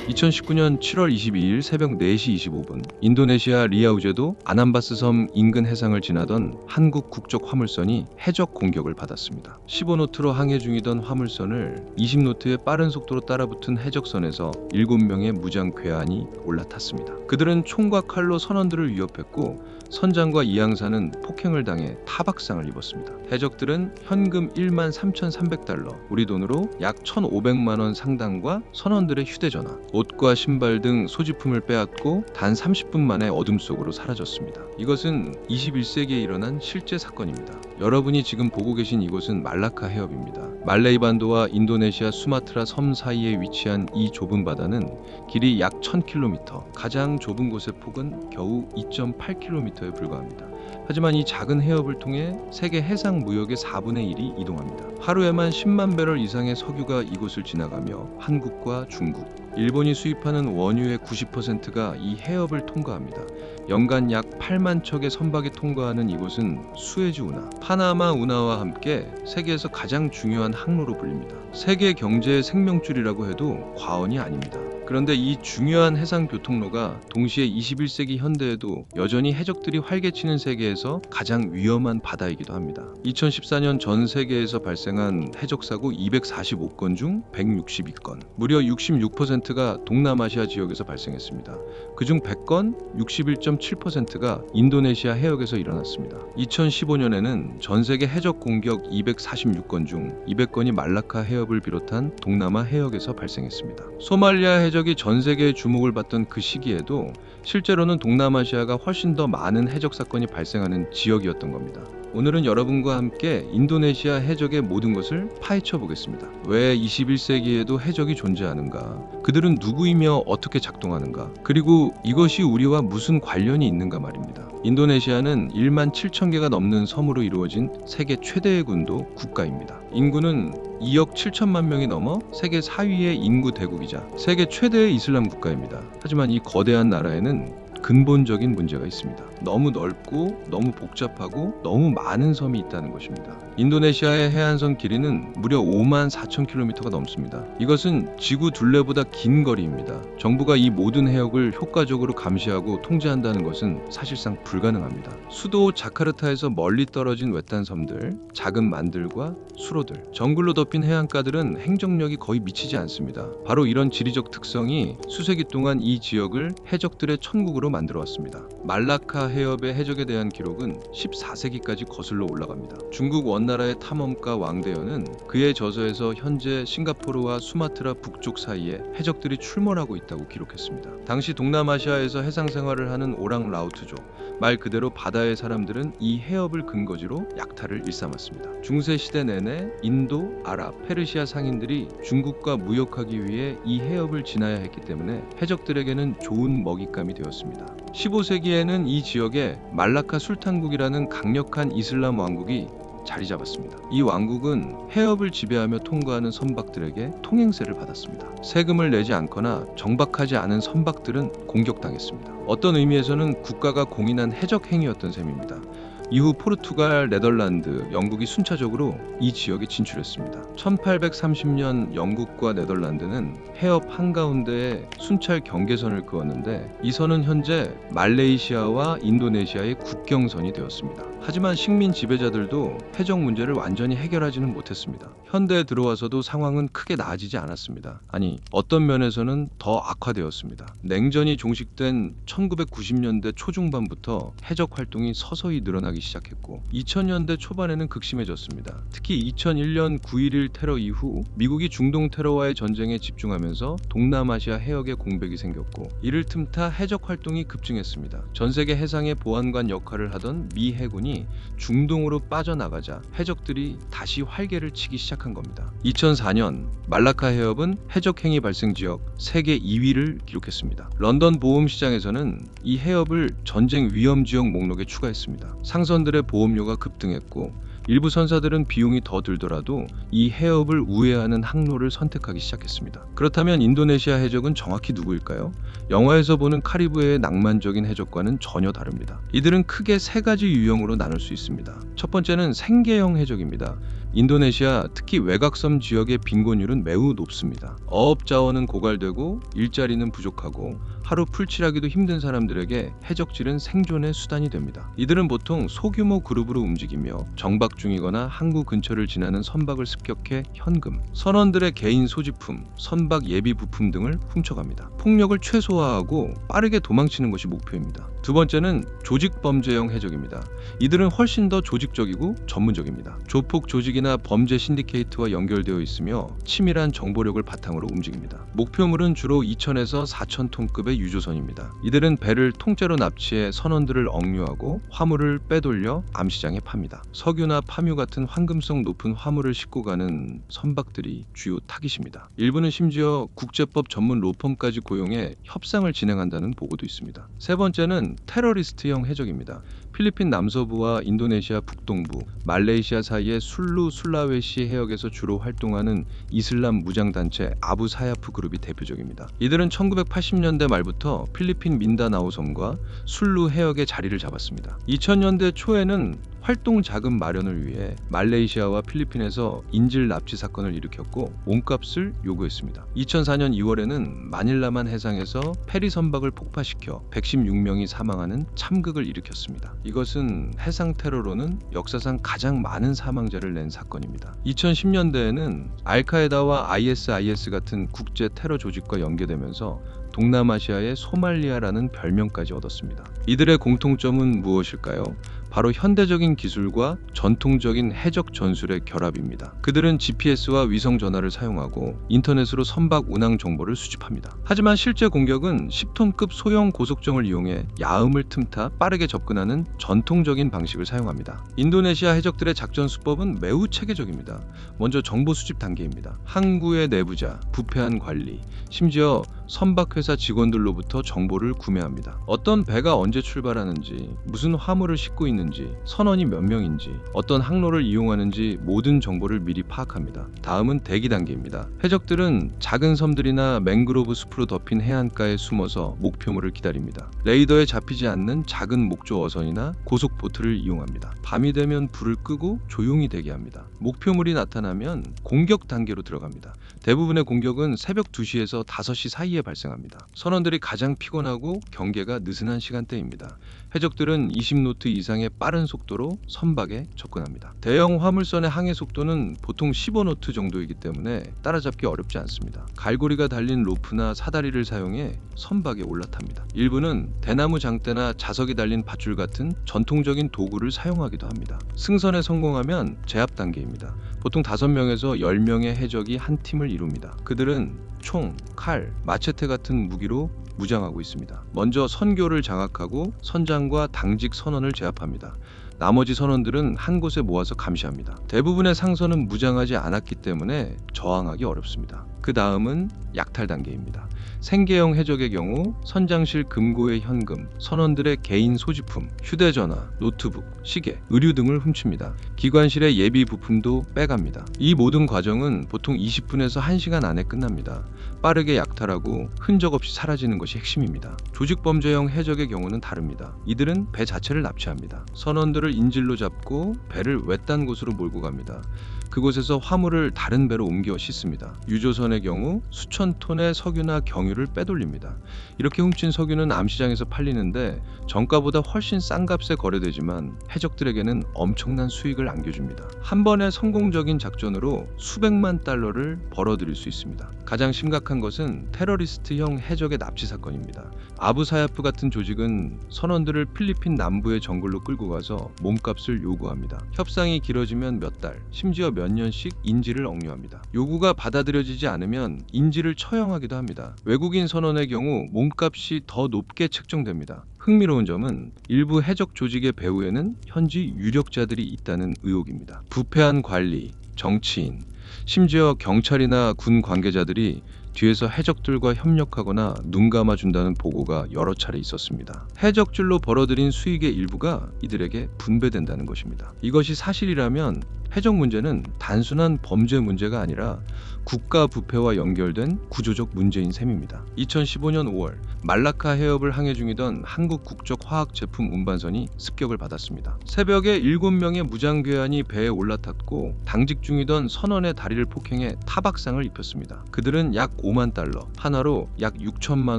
2019년 7월 22일 새벽 4시 25분 인도네시아 리아우제도 아남바스 섬 인근 해상을 지나던 한국 국적 화물선이 해적 공격을 받았습니다. 15노트로 항해 중이던 화물선을 20노트의 빠른 속도로 따라붙은 해적선에서 7명의 무장 괴한이 올라탔습니다. 그들은 총과 칼로 선원들을 위협했고 선장과 이항사는 폭행을 당해 타박상을 입었습니다. 해적들은 현금 1만 3,300달러, 우리 돈으로 약 1,500만 원 상당과 선원들의 휴대전화, 옷과 신발 등 소지품을 빼앗고 단 30분 만에 어둠 속으로 사라졌습니다. 이것은 21세기에 일어난 실제 사건입니다. 여러분이 지금 보고 계신 이곳은 말라카 해협입니다. 말레이 반도와 인도네시아 수마트라 섬 사이에 위치한 이 좁은 바다는 길이 약 1000km, 가장 좁은 곳의 폭은 겨우 2.8km에 불과합니다. 하지만 이 작은 해협을 통해 세계 해상 무역의 4분의 1이 이동합니다. 하루에만 10만 배럴 이상의 석유가 이곳을 지나가며 한국과 중국, 일본이 수입하는 원유의 90%가 이 해협을 통과합니다. 연간 약 8만 척의 선박이 통과하는 이곳은 수에즈 운하, 파나마 운하와 함께 세계에서 가장 중요한 항로로 불립니다. 세계 경제의 생명줄이라고 해도 과언이 아닙니다. 그런데 이 중요한 해상 교통로가 동시에 21세기 현대에도 여전히 해적들이 활개치는 세계에서 가장 위험한 바다이기도 합니다. 2014년 전 세계에서 발생한 해적사고 245건 중 162건, 무려 66%가 동남아시아 지역에서 발생했습니다. 그중 100건, 61.7%가 인도네시아 해역에서 일어났습니다. 2015년에는 전 세계 해적 공격 246건 중 200건이 말라카 해협을 비롯한 동남아 해역에서 발생했습니다. 소말리아 해적이 전 세계의 주목을 받던 그 시기에도 실제로는 동남아시아가 훨씬 더 많은 해적 사건이 발생하는 지역이었던 겁니다. 오늘은 여러분과 함께 인도네시아 해적의 모든 것을 파헤쳐 보겠습니다. 왜 21세기에도 해적이 존재하는가? 그들은 누구이며 어떻게 작동하는가? 그리고 이것이 우리와 무슨 관련이 있는가 말입니다. 인도네시아는 1만 7천 개가 넘는 섬으로 이루어진 세계 최대의 군도 국가입니다. 인구는 2억 7천만 명이 넘어 세계 4위의 인구 대국이자 세계 최대의 이슬람 국가입니다. 하지만 이 거대한 나라에는 근본적인 문제가 있습니다. 너무 넓고 너무 복잡하고 너무 많은 섬이 있다는 것입니다. 인도네시아의 해안선 길이는 무려 5만 4천 킬로미터가 넘습니다. 이것은 지구 둘레보다 긴 거리입니다. 정부가 이 모든 해역을 효과적으로 감시하고 통제한다는 것은 사실상 불가능합니다. 수도 자카르타에서 멀리 떨어진 외딴 섬들, 작은 만들과 수로들, 정글로 덮인 해안가들은 행정력이 거의 미치지 않습니다. 바로 이런 지리적 특성이 수세기 동안 이 지역을 해적들의 천국으로 만들어 왔습니다. 말라카 해협의 해적에 대한 기록은 14세기까지 거슬러 올라갑니다. 중국 원나라의 탐험가 왕대연은 그의 저서에서 현재 싱가포르와 수마트라 북쪽 사이에 해적들이 출몰하고 있다고 기록했습니다. 당시 동남아시아에서 해상 생활을 하는 오랑 라우트족, 말 그대로 바다의 사람들은 이 해협을 근거지로 약탈을 일삼았습니다. 중세 시대 내내 인도, 아랍, 페르시아 상인들이 중국과 무역하기 위해 이 해협을 지나야 했기 때문에 해적들에게는 좋은 먹잇감이 되었습니다. 15세기에는 이 지역에 말라카 술탄국이라는 강력한 이슬람 왕국이 자리 잡았습니다. 이 왕국은 해협을 지배하며 통과하는 선박들에게 통행세를 받았습니다. 세금을 내지 않거나 정박하지 않은 선박들은 공격당했습니다. 어떤 의미에서는 국가가 공인한 해적 행위였던 셈입니다. 이후 포르투갈, 네덜란드, 영국이 순차적으로 이 지역에 진출했습니다. 1830년 영국과 네덜란드는 해협 한가운데에 순찰 경계선을 그었는데 이 선은 현재 말레이시아와 인도네시아의 국경선이 되었습니다. 하지만 식민 지배자들도 해적 문제를 완전히 해결하지는 못했습니다. 현대에 들어와서도 상황은 크게 나아지지 않았습니다. 아니, 어떤 면에서는 더 악화되었습니다. 냉전이 종식된 1990년대 초중반부터 해적 활동이 서서히 늘어나기 시작했고 2000년대 초반에는 극심해졌습니다. 특히 2001년 9.11 테러 이후 미국이 중동 테러와의 전쟁에 집중하면서 동남아시아 해역에 공백이 생겼고 이를 틈타 해적 활동이 급증했습니다. 전 세계 해상의 보안관 역할을 하던 미 해군이 중동으로 빠져나가자 해적들이 다시 활개를 치기 시작한 겁니다. 2004년 말라카 해협은 해적 행위 발생 지역 세계 2위를 기록했습니다. 런던 보험 시장에서는 이 해협을 전쟁 위험 지역 목록에 추가했습니다. 상선들의 보험료가 급등했고 일부 선사들은 비용이 더 들더라도 이 해협을 우회하는 항로를 선택하기 시작했습니다. 그렇다면 인도네시아 해적은 정확히 누구일까요? 영화에서 보는 카리브해의 낭만적인 해적과는 전혀 다릅니다. 이들은 크게 세 가지 유형으로 나눌 수 있습니다. 첫 번째는 생계형 해적입니다. 인도네시아, 특히 외곽섬 지역의 빈곤율은 매우 높습니다. 어업 자원은 고갈되고 일자리는 부족하고 하루 풀칠하기도 힘든 사람들에게 해적질은 생존의 수단이 됩니다. 이들은 보통 소규모 그룹으로 움직이며 정박 중이거나 항구 근처를 지나는 선박을 습격해 현금, 선원들의 개인 소지품, 선박 예비 부품 등을 훔쳐갑니다. 폭력을 최소화하고 빠르게 도망치는 것이 목표입니다. 두 번째는 조직범죄형 해적입니다. 이들은 훨씬 더 조직적이고 전문적입니다. 조폭 조직이나 범죄 신디케이트와 연결되어 있으며 치밀한 정보력을 바탕으로 움직입니다. 목표물은 주로 2,000에서 4,000톤급의 유조선입니다. 이들은 배를 통째로 납치해 선원들을 억류하고 화물을 빼돌려 암시장에 팝니다. 석유나 파묘 같은 황금성 높은 화물을 싣고 가는 선박들이 주요 타깃입니다. 일부는 심지어 국제법 전문 로펌까지 고용해 협상을 진행한다는 보고도 있습니다. 세 번째는 테러리스트형 해적입니다. 필리핀 남서부와 인도네시아 북동부, 말레이시아 사이의 술루 술라웨시 해역에서 주로 활동하는 이슬람 무장단체 아부 사야프 그룹이 대표적입니다. 이들은 1980년대 말부터 필리핀 민다나오 섬과 술루 해역에 자리를 잡았습니다. 2000년대 초에는 활동 자금 마련을 위해 말레이시아와 필리핀에서 인질 납치 사건을 일으켰고 몸값을 요구했습니다. 2004년 2월에는 마닐라만 해상에서 페리 선박을 폭파시켜 116명이 사망하는 참극을 일으켰습니다. 이것은 해상 테러로는 역사상 가장 많은 사망자를 낸 사건입니다. 2010년대에는 알카에다와 ISIS 같은 국제 테러 조직과 연계되면서 동남아시아의 소말리아라는 별명까지 얻었습니다. 이들의 공통점은 무엇일까요? 바로 현대적인 기술과 전통적인 해적 전술의 결합입니다. 그들은 GPS와 위성 전화를 사용하고 인터넷으로 선박 운항 정보를 수집합니다. 하지만 실제 공격은 10톤급 소형 고속정을 이용해 야음을 틈타 빠르게 접근하는 전통적인 방식을 사용합니다. 인도네시아 해적들의 작전 수법은 매우 체계적입니다. 먼저 정보 수집 단계입니다. 항구의 내부자, 부패한 관리, 심지어 선박회사 직원들로부터 정보를 구매합니다. 어떤 배가 언제 출발하는지, 무슨 화물을 싣고 있는지, 선원이 몇 명인지, 어떤 항로를 이용하는지 모든 정보를 미리 파악합니다. 다음은 대기 단계입니다. 해적들은 작은 섬들이나 맹그로브 숲으로 덮인 해안가에 숨어서 목표물을 기다립니다. 레이더에 잡히지 않는 작은 목조 어선이나 고속 보트를 이용합니다. 밤이 되면 불을 끄고 조용히 대기합니다. 목표물이 나타나면 공격 단계로 들어갑니다. 대부분의 공격은 새벽 2시에서 5시 사이에 발생합니다. 선원들이 가장 피곤하고 경계가 느슨한 시간대입니다. 해적들은 20노트 이상의 빠른 속도로 선박에 접근합니다. 대형 화물선의 항해 속도는 보통 15노트 정도이기 때문에 따라잡기 어렵지 않습니다. 갈고리가 달린 로프나 사다리를 사용해 선박에 올라탑니다. 일부는 대나무 장대나 자석이 달린 밧줄 같은 전통적인 도구를 사용하기도 합니다. 승선에 성공하면 제압 단계입니다. 보통 5명에서 10명의 해적이 한 팀을 이룹니다. 그들은 총, 칼, 마체테 같은 무기로 무장하고 있습니다. 먼저 선교를 장악하고 선장과 당직 선원을 제압합니다. 나머지 선원들은 한 곳에 모아서 감시합니다. 대부분의 상선은 무장하지 않았기 때문에 저항하기 어렵습니다. 그 다음은 약탈 단계입니다. 생계형 해적의 경우 선장실 금고의 현금, 선원들의 개인 소지품, 휴대전화, 노트북, 시계, 의류 등을 훔칩니다. 기관실의 예비 부품도 빼갑니다. 이 모든 과정은 보통 20분에서 1시간 안에 끝납니다. 빠르게 약탈하고 흔적 없이 사라지는 것이 핵심입니다. 조직범죄형 해적의 경우는 다릅니다. 이들은 배 자체를 납치합니다. 선원들을 인질로 잡고 배를 외딴 곳으로 몰고 갑니다. 그곳에서 화물을 다른 배로 옮겨 싣습니다. 유조선의 경우 수천 톤의 석유나 경유를 빼돌립니다. 이렇게 훔친 석유는 암시장에서 팔리는데 정가보다 훨씬 싼 값에 거래되지만 해적들에게는 엄청난 수익을 안겨줍니다. 한 번의 성공적인 작전으로 수백만 달러를 벌어들일 수 있습니다. 가장 심각한 것은 테러리스트형 해적의 납치 사건입니다. 아부사야프 같은 조직은 선원들을 필리핀 남부의 정글로 끌고 가서 몸값을 요구합니다. 협상이 길어지면 몇 달, 심지어 몇 년씩 인질을 억류합니다. 요구가 받아들여지지 않으면 인질을 처형하기도 합니다. 외국인 선원의 경우 몸값이 더 높게 책정됩니다. 흥미로운 점은 일부 해적 조직의 배후에는 현지 유력자들이 있다는 의혹입니다. 부패한 관리, 정치인, 심지어 경찰이나 군 관계자들이 뒤에서 해적들과 협력하거나 눈 감아준다는 보고가 여러 차례 있었습니다. 해적질로 벌어들인 수익의 일부가 이들에게 분배된다는 것입니다. 이것이 사실이라면 해적 문제는 단순한 범죄 문제가 아니라 국가 부패와 연결된 구조적 문제인 셈입니다. 2015년 5월 말라카 해협을 항해 중이던 한국 국적 화학 제품 운반선이 습격을 받았습니다. 새벽에 7명의 무장괴한이 배에 올라탔고 당직 중이던 선원의 다리를 폭행해 타박상을 입혔습니다. 그들은 약 5만 달러, 하나로 약 6천만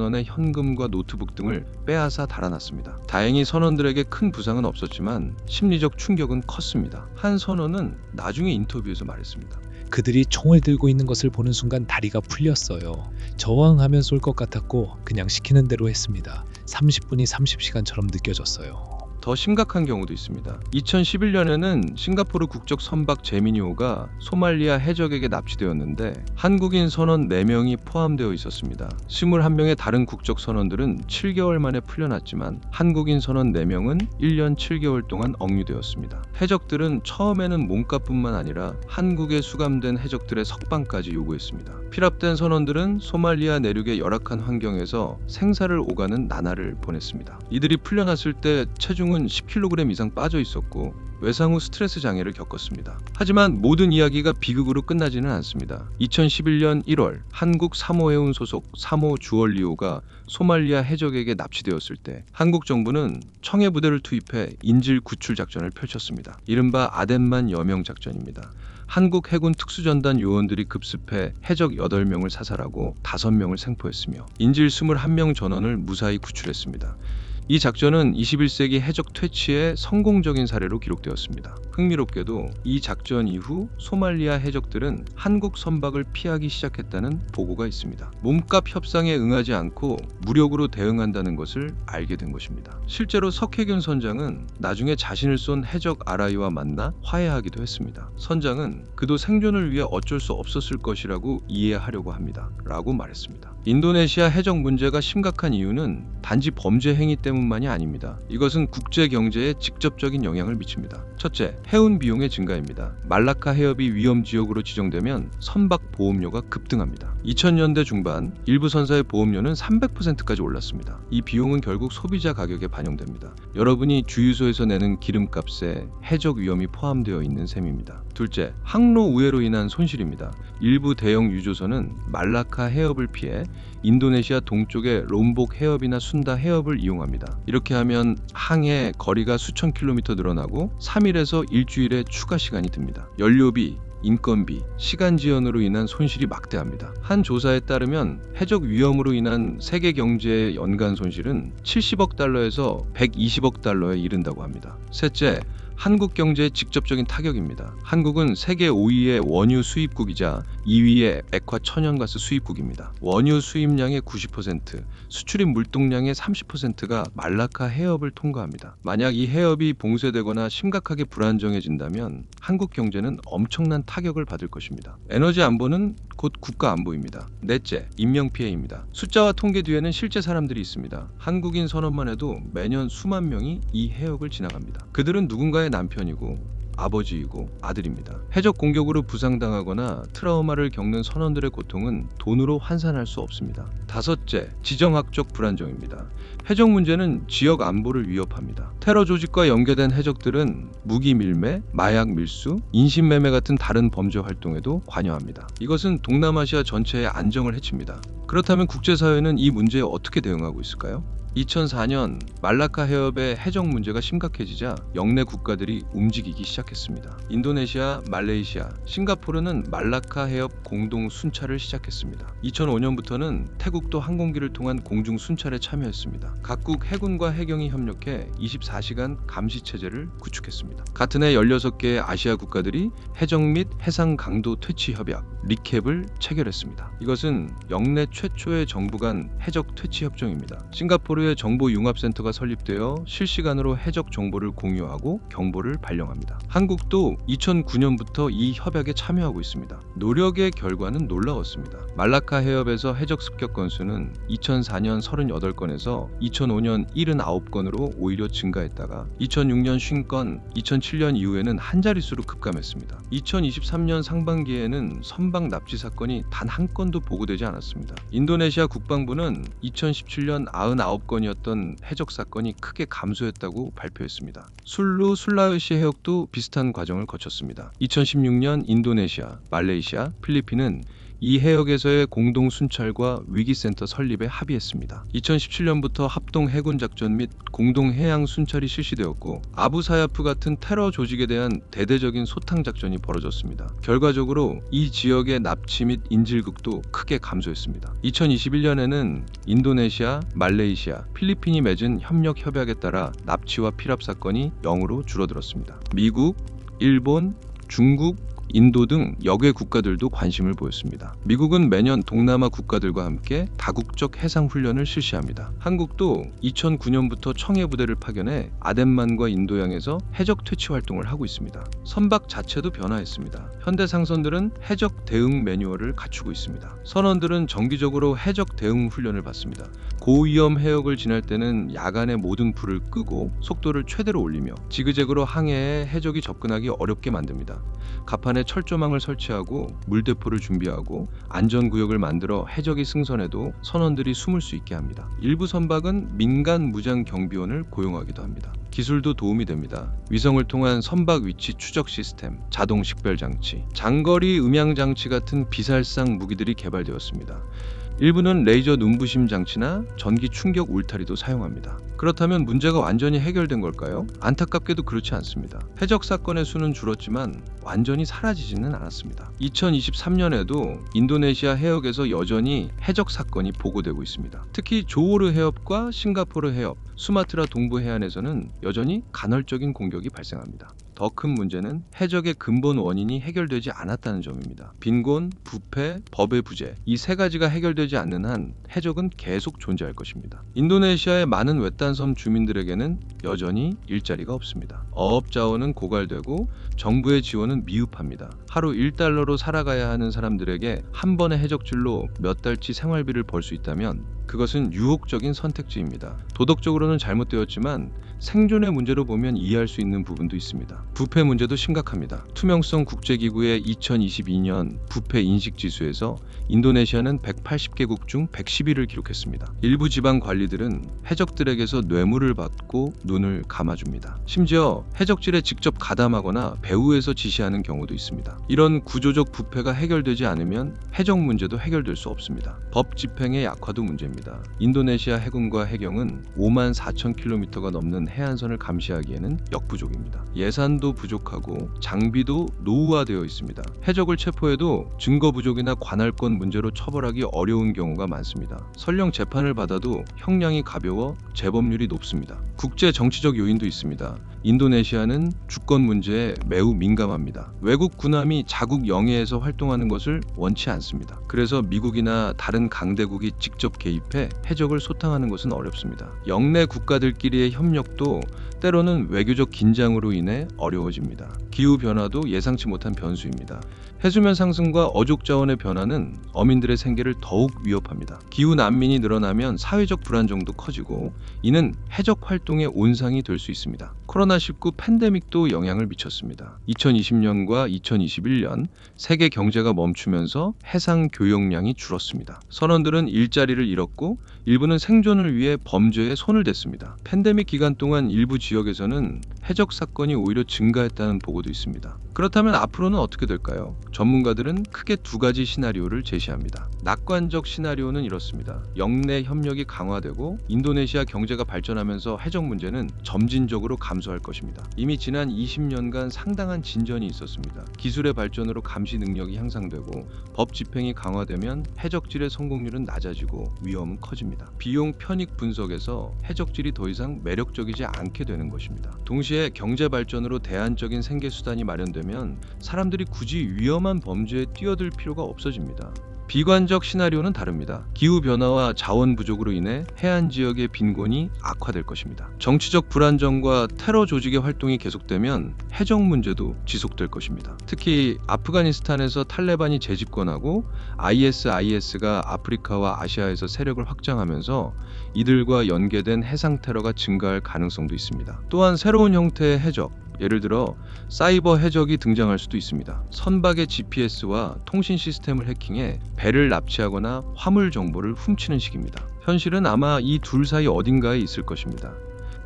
원의 현금과 노트북 등을 빼앗아 달아났습니다. 다행히 선원들에게 큰 부상은 없었지만 심리적 충격은 컸습니다. 한 선원은 나중에 인터뷰에서 말했습니다. 그들이 총을 들고 있는 것을 보는 순간 다리가 풀렸어요. 저항하면 쏠 것 같았고 그냥 시키는 대로 했습니다. 30분이 30시간처럼 느껴졌어요. 더 심각한 경우도 있습니다. 2011년에는 싱가포르 국적 선박 제미니호가 소말리아 해적에게 납치되었는데 한국인 선원 4명이 포함되어 있었습니다. 21명의 다른 국적 선원들은 7개월 만에 풀려났지만 한국인 선원 4명은 1년 7개월 동안 억류되었습니다. 해적들은 처음에는 몸값뿐만 아니라 한국에 수감된 해적들의 석방까지 요구했습니다. 피랍된 선원들은 소말리아 내륙의 열악한 환경에서 생사를 오가는 나날을 보냈습니다. 이들이 풀려났을 때 체중은 10kg 이상 빠져 있었고 외상 후 스트레스 장애를 겪었습니다. 하지만 모든 이야기가 비극으로 끝나지는 않습니다. 2011년 1월 한국 사모해운 소속 사모 주얼리오가 소말리아 해적에게 납치되었을 때 한국 정부는 청해 부대를 투입해 인질 구출 작전을 펼쳤습니다. 이른바 아덴만 여명 작전입니다. 한국 해군 특수전단 요원들이 급습해 해적 8명을 사살하고 5명을 생포했으며 인질 21명 전원을 무사히 구출했습니다. 이 작전은 21세기 해적 퇴치의 성공적인 사례로 기록되었습니다. 흥미롭게도 이 작전 이후 소말리아 해적들은 한국 선박을 피하기 시작했다는 보고가 있습니다. 몸값 협상에 응하지 않고 무력으로 대응한다는 것을 알게 된 것입니다. 실제로 석혜균 선장은 나중에 자신을 쏜 해적 아라이와 만나 화해하기도 했습니다. 선장은 그도 생존을 위해 어쩔 수 없었을 것이라고 이해하려고 합니다. 라고 말했습니다. 인도네시아 해적 문제가 심각한 이유는 단지 범죄 행위 때문만이 아닙니다. 이것은 국제 경제에 직접적인 영향을 미칩니다. 첫째, 해운 비용의 증가입니다. 말라카 해협이 위험 지역으로 지정되면 선박 보험료가 급등합니다. 2000년대 중반 일부 선사의 보험료는 300%까지 올랐습니다. 이 비용은 결국 소비자 가격에 반영됩니다. 여러분이 주유소에서 내는 기름값에 해적 위험이 포함되어 있는 셈입니다. 둘째, 항로 우회로 인한 손실입니다. 일부 대형 유조선은 말라카 해협을 피해 인도네시아 동쪽의 롬복 해협이나 순다 해협을 이용합니다. 이렇게 하면 항해 거리가 수천 킬로미터 늘어나고 3일에서 일주일의 추가 시간이 듭니다. 연료비, 인건비, 시간 지연으로 인한 손실이 막대합니다. 한 조사에 따르면 해적 위험으로 인한 세계 경제의 연간 손실은 70억 달러에서 120억 달러에 이른다고 합니다. 셋째, 한국 경제의 직접적인 타격입니다. 한국은 세계 5위의 원유 수입국이자 2위의 액화 천연가스 수입국입니다. 원유 수입량의 90%, 수출입 물동량의 30%가 말라카 해협을 통과합니다. 만약 이 해협이 봉쇄되거나 심각하게 불안정해진다면 한국 경제는 엄청난 타격을 받을 것입니다. 에너지 안보는 곧 국가 안보입니다. 넷째, 인명피해입니다. 숫자와 통계 뒤에는 실제 사람들이 있습니다. 한국인 선원만 해도 매년 수만 명이 이 해협을 지나갑니다. 그들은 누군가의 남편이고 아버지이고 아들입니다. 해적 공격으로 부상당하거나 트라우마를 겪는 선원들의 고통은 돈으로 환산할 수 없습니다. 다섯째, 지정학적 불안정입니다. 해적 문제는 지역 안보를 위협합니다. 테러 조직과 연계된 해적들은 무기 밀매, 마약 밀수, 인신매매 같은 다른 범죄 활동에도 관여합니다. 이것은 동남아시아 전체의 안정을 해칩니다. 그렇다면 국제사회는 이 문제에 어떻게 대응하고 있을까요? 2004년 말라카 해협의 해적 문제가 심각해지자 영내 국가들이 움직이기 시작했습니다. 인도네시아, 말레이시아, 싱가포르는 말라카 해협 공동 순찰을 시작했습니다. 2005년부터는 태국도 항공기를 통한 공중 순찰에 참여했습니다. 각국 해군과 해경이 협력해 24시간 감시 체제를 구축했습니다. 같은 해 16개의 아시아 국가들이 해적 및 해상 강도 퇴치 협약 리캡을 체결했습니다. 이것은 영내 최초의 정부 간 해적 퇴치 협정입니다. 싱가포르의 정보융합센터가 설립되어 실시간으로 해적 정보를 공유하고 경보를 발령합니다. 한국도 2009년부터 이 협약에 참여하고 있습니다. 노력의 결과는 놀라웠습니다. 말라카 해협에서 해적 습격 건수는 2004년 38건에서 2005년 79건으로 오히려 증가했다가 2006년 50건, 2007년 이후에는 한 자릿수로 급감했습니다. 2023년 상반기에는 선박 납치 사건이 단 한 건도 보고되지 않았습니다. 인도네시아 국방부는 2017년 99건이었던 해적 사건이 크게 감소했다고 발표했습니다. 술루 술라웨시 해역도 비슷한 과정을 거쳤습니다. 2016년 인도네시아, 말레이시아, 필리핀은 이 해역에서의 공동 순찰과 위기센터 설립에 합의했습니다. 2017년부터 합동 해군 작전 및 공동 해양 순찰이 실시되었고 아부사야프 같은 테러 조직에 대한 대대적인 소탕 작전이 벌어졌습니다. 결과적으로 이 지역의 납치 및 인질극도 크게 감소했습니다. 2021년에는 인도네시아, 말레이시아, 필리핀이 맺은 협력 협약에 따라 납치와 피랍 사건이 0으로 줄어들었습니다. 미국, 일본, 중국, 인도 등 여개 국가들도 관심을 보였습니다. 미국은 매년 동남아 국가들과 함께 다국적 해상 훈련을 실시합니다. 한국도 2009년부터 청해부대를 파견해 아덴만과 인도양에서 해적 퇴치 활동을 하고 있습니다. 선박 자체도 변화했습니다. 현대 상선들은 해적 대응 매뉴얼을 갖추고 있습니다. 선원들은 정기적으로 해적 대응 훈련을 받습니다. 고위험 해역을 지날 때는 야간에 모든 불을 끄고 속도를 최대로 올리며 지그재그로 항해에 해적이 접근하기 어렵게 만듭니다. 갑판에 철조망을 설치하고 물대포를 준비하고 안전구역을 만들어 해적이 승선해도 선원들이 숨을 수 있게 합니다. 일부 선박은 민간 무장 경비원을 고용하기도 합니다. 기술도 도움이 됩니다. 위성을 통한 선박 위치 추적 시스템, 자동 식별 장치, 장거리 음향 장치 같은 비살상 무기들이 개발되었습니다. 일부는 레이저 눈부심 장치나 전기 충격 울타리도 사용합니다. 그렇다면 문제가 완전히 해결된 걸까요? 안타깝게도 그렇지 않습니다. 해적 사건의 수는 줄었지만 완전히 사라지지는 않았습니다. 2023년에도 인도네시아 해역에서 여전히 해적 사건이 보고되고 있습니다. 특히 조호르 해협과 싱가포르 해협, 수마트라 동부 해안에서는 여전히 간헐적인 공격이 발생합니다. 더 큰 문제는 해적의 근본 원인이 해결되지 않았다는 점입니다. 빈곤, 부패, 법의 부재, 이 세 가지가 해결되지 않는 한 해적은 계속 존재할 것입니다. 인도네시아의 많은 외딴 섬 주민들에게는 여전히 일자리가 없습니다. 어업 자원은 고갈되고 정부의 지원은 미흡합니다. 하루 1달러로 살아가야 하는 사람들에게 한 번의 해적질로 몇 달치 생활비를 벌 수 있다면 그것은 유혹적인 선택지입니다. 도덕적으로는 잘못되었지만 생존의 문제로 보면 이해할 수 있는 부분도 있습니다. 부패 문제도 심각합니다. 투명성 국제기구의 2022년 부패 인식지수에서 인도네시아는 180개국 중 110위를 기록했습니다. 일부 지방 관리들은 해적들에게서 뇌물을 받고 눈을 감아줍니다. 심지어 해적질에 직접 가담하거나 배후에서 지시하는 경우도 있습니다. 이런 구조적 부패가 해결되지 않으면 해적 문제도 해결될 수 없습니다. 법 집행의 약화도 문제입니다. 인도네시아 해군과 해경은 5만 4천 킬로미터가 넘는 해안선을 감시하기에는 역부족입니다. 예산도 부족하고 장비도 노후화되어 있습니다. 해적을 체포해도 증거 부족이나 관할권 문제로 처벌하기 어려운 경우가 많습니다. 설령 재판을 받아도 형량이 가벼워 재범률이 높습니다. 국제 정치적 요인도 있습니다. 인도네시아는 주권 문제에 매우 민감합니다. 외국 군함이 자국 영해에서 활동하는 것을 원치 않습니다. 그래서 미국이나 다른 강대국이 직접 개입해 해적을 소탕하는 것은 어렵습니다. 영내 국가들끼리의 협력도 때로는 외교적 긴장으로 인해 어려워집니다. 기후변화도 예상치 못한 변수입니다. 해수면 상승과 어족 자원의 변화는 어민들의 생계를 더욱 위협합니다. 기후 난민이 늘어나면 사회적 불안정도 커지고 이는 해적 활동의 온상이 될 수 있습니다. 코로나19 팬데믹도 영향을 미쳤습니다. 2020년과 2021년 세계 경제가 멈추면서 해상 교역량이 줄었습니다. 선원들은 일자리를 잃었고 일부는 생존을 위해 범죄에 손을 댔습니다. 팬데믹 기간 동안 일부 지역에서는 해적 사건이 오히려 증가했다는 보고도 있습니다. 그렇다면 앞으로는 어떻게 될까요? 전문가들은 크게 두 가지 시나리오를 제시합니다. 낙관적 시나리오는 이렇습니다. 영내 협력이 강화되고 인도네시아 경제가 발전하면서 해적 문제는 점진적으로 감소할 것입니다. 이미 지난 20년간 상당한 진전이 있었습니다. 기술의 발전으로 감시 능력이 향상되고 법 집행이 강화되면 해적질의 성공률은 낮아지고 위험은 커집니다. 비용 편익 분석에서 해적질이 더 이상 매력적이지 않게 되는 것입니다. 동시에 경제 발전으로 대안적인 생계 수단이 마련되면 사람들이 굳이 위험한 범죄에 뛰어들 필요가 없어집니다. 비관적 시나리오는 다릅니다. 기후변화와 자원 부족으로 인해 해안 지역의 빈곤이 악화될 것입니다. 정치적 불안정과 테러 조직의 활동이 계속되면 해적 문제도 지속될 것입니다. 특히 아프가니스탄에서 탈레반이 재집권하고 ISIS가 아프리카와 아시아에서 세력을 확장하면서 이들과 연계된 해상 테러가 증가할 가능성도 있습니다. 또한 새로운 형태의 해적, 예를 들어 사이버 해적이 등장할 수도 있습니다. 선박의 GPS와 통신 시스템을 해킹해 배를 납치하거나 화물 정보를 훔치는 식입니다. 현실은 아마 이 둘 사이 어딘가에 있을 것입니다.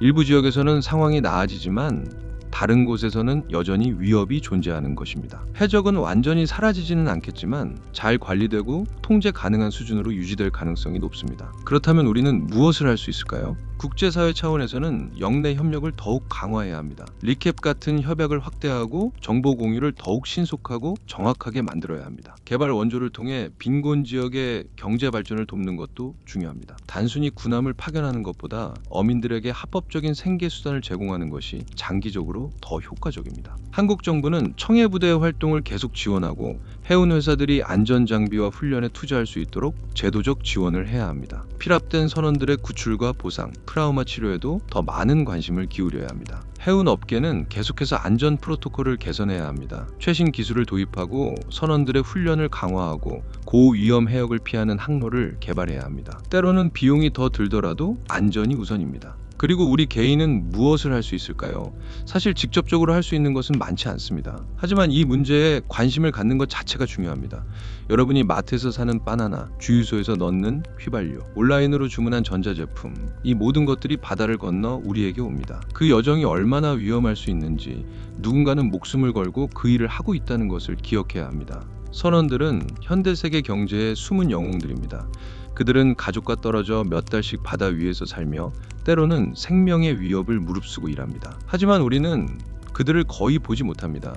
일부 지역에서는 상황이 나아지지만 다른 곳에서는 여전히 위협이 존재하는 것입니다. 해적은 완전히 사라지지는 않겠지만 잘 관리되고 통제 가능한 수준으로 유지될 가능성이 높습니다. 그렇다면 우리는 무엇을 할 수 있을까요? 국제사회 차원에서는 영내 협력을 더욱 강화해야 합니다. 리캡 같은 협약을 확대하고 정보 공유를 더욱 신속하고 정확하게 만들어야 합니다. 개발 원조를 통해 빈곤 지역의 경제 발전을 돕는 것도 중요합니다. 단순히 군함을 파견하는 것보다 어민들에게 합법적인 생계 수단을 제공하는 것이 장기적으로 더 효과적입니다. 한국 정부는 청해부대의 활동을 계속 지원하고 해운 회사들이 안전 장비와 훈련에 투자할 수 있도록 제도적 지원을 해야 합니다. 필합된 선원들의 구출과 보상, 트라우마 치료에도 더 많은 관심을 기울여야 합니다. 해운 업계는 계속해서 안전 프로토콜을 개선해야 합니다. 최신 기술을 도입하고 선원들의 훈련을 강화하고 고위험 해역을 피하는 항로를 개발해야 합니다. 때로는 비용이 더 들더라도 안전이 우선입니다. 그리고 우리 개인은 무엇을 할 수 있을까요? 사실 직접적으로 할 수 있는 것은 많지 않습니다. 하지만 이 문제에 관심을 갖는 것 자체가 중요합니다. 여러분이 마트에서 사는 바나나, 주유소에서 넣는 휘발유, 온라인으로 주문한 전자제품, 이 모든 것들이 바다를 건너 우리에게 옵니다. 그 여정이 얼마나 위험할 수 있는지 누군가는 목숨을 걸고 그 일을 하고 있다는 것을 기억해야 합니다. 선원들은 현대세계 경제의 숨은 영웅들입니다. 그들은 가족과 떨어져 몇 달씩 바다 위에서 살며 때로는 생명의 위협을 무릅쓰고 일합니다. 하지만 우리는 그들을 거의 보지 못합니다.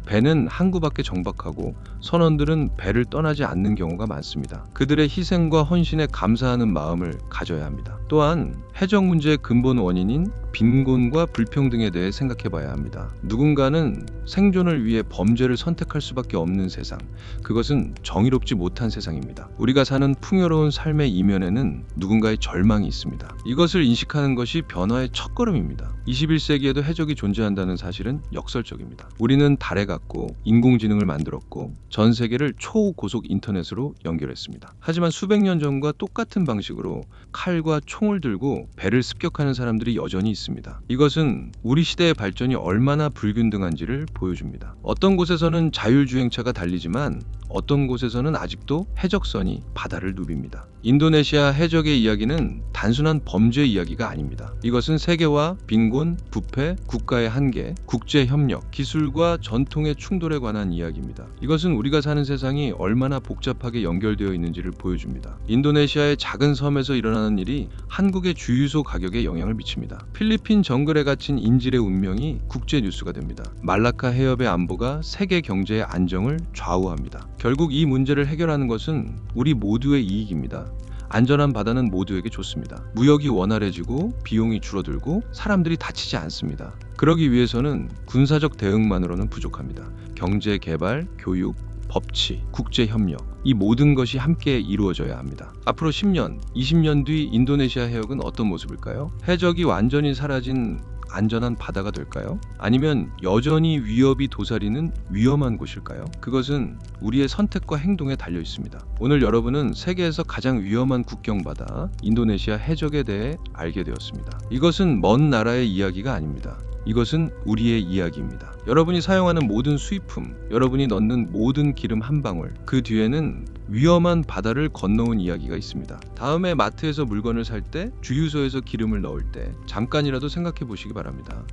배는 항구밖에 정박하고 선원들은 배를 떠나지 않는 경우가 많습니다. 그들의 희생과 헌신에 감사하는 마음을 가져야 합니다. 또한 해적 문제의 근본 원인인 빈곤과 불평등에 대해 생각해 봐야 합니다. 누군가는 생존을 위해 범죄를 선택할 수밖에 없는 세상, 그것은 정의롭지 못한 세상입니다. 우리가 사는 풍요로운 삶의 이면에는 누군가의 절망이 있습니다. 이것을 인식하는 것이 변화의 첫걸음입니다. 21세기에도 해적이 존재한다는 사실은 역설적입니다. 우리는 달에 갔고 인공지능을 만들었고 전 세계를 초고속 인터넷으로 연결했습니다. 하지만 수백 년 전과 똑같은 방식으로 칼과 총을 들고 배를 습격하는 사람들이 여전히 있습니다. 이것은 우리 시대의 발전이 얼마나 불균등한지를 보여줍니다. 어떤 곳에서는 자율주행차가 달리지만 어떤 곳에서는 아직도 해적선이 바다를 누빕니다. 인도네시아 해적의 이야기는 단순한 범죄 이야기가 아닙니다. 이것은 세계화, 빈곤, 부패, 국가의 한계, 국제협력, 기술과 전통의 충돌에 관한 이야기입니다. 이것은 우리가 사는 세상이 얼마나 복잡하게 연결되어 있는지를 보여줍니다. 인도네시아의 작은 섬에서 일어나는 일이 한국의 주유소 가격에 영향을 미칩니다. 필리핀 정글에 갇힌 인질의 운명이 국제 뉴스가 됩니다. 말라카 해협의 안보가 세계 경제의 안정을 좌우합니다. 결국 이 문제를 해결하는 것은 우리 모두의 이익입니다. 안전한 바다는 모두에게 좋습니다. 무역이 원활해지고 비용이 줄어들고 사람들이 다치지 않습니다. 그러기 위해서는 군사적 대응만으로는 부족합니다. 경제 개발, 교육, 법치, 국제협력, 이 모든 것이 함께 이루어져야 합니다. 앞으로 10년, 20년 뒤 인도네시아 해역은 어떤 모습일까요? 해적이 완전히 사라진 안전한 바다가 될까요? 아니면 여전히 위협이 도사리는 위험한 곳일까요? 그것은 우리의 선택과 행동에 달려 있습니다. 오늘 여러분은 세계에서 가장 위험한 국경바다, 인도네시아 해적에 대해 알게 되었습니다. 이것은 먼 나라의 이야기가 아닙니다. 이것은 우리의 이야기입니다. 여러분이 사용하는 모든 수입품, 여러분이 넣는 모든 기름 한 방울, 그 뒤에는 위험한 바다를 건너온 이야기가 있습니다. 다음에 마트에서 물건을 살 때, 주유소에서 기름을 넣을 때 잠깐이라도 생각해 보시기 바랍니다.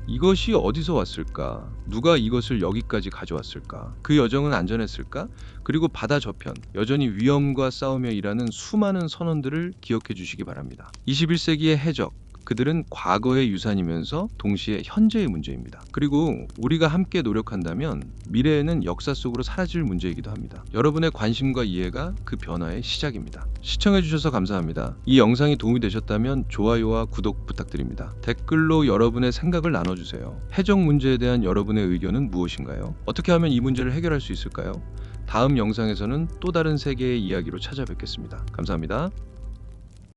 이것이 어디서 왔을까? 누가 이것을 여기까지 가져왔을까? 그 여정은 안전했을까? 그리고 바다 저편, 여전히 위험과 싸우며 일하는 수많은 선원들을 기억해 주시기 바랍니다. 21세기의 해적, 그들은 과거의 유산이면서 동시에 현재의 문제입니다. 그리고 우리가 함께 노력한다면 미래에는 역사 속으로 사라질 문제이기도 합니다. 여러분의 관심과 이해가 그 변화의 시작입니다. 시청해주셔서 감사합니다. 이 영상이 도움이 되셨다면 좋아요와 구독 부탁드립니다. 댓글로 여러분의 생각을 나눠주세요. 해적 문제에 대한 여러분의 의견은 무엇인가요? 어떻게 하면 이 문제를 해결할 수 있을까요? 다음 영상에서는 또 다른 세계의 이야기로 찾아뵙겠습니다. 감사합니다.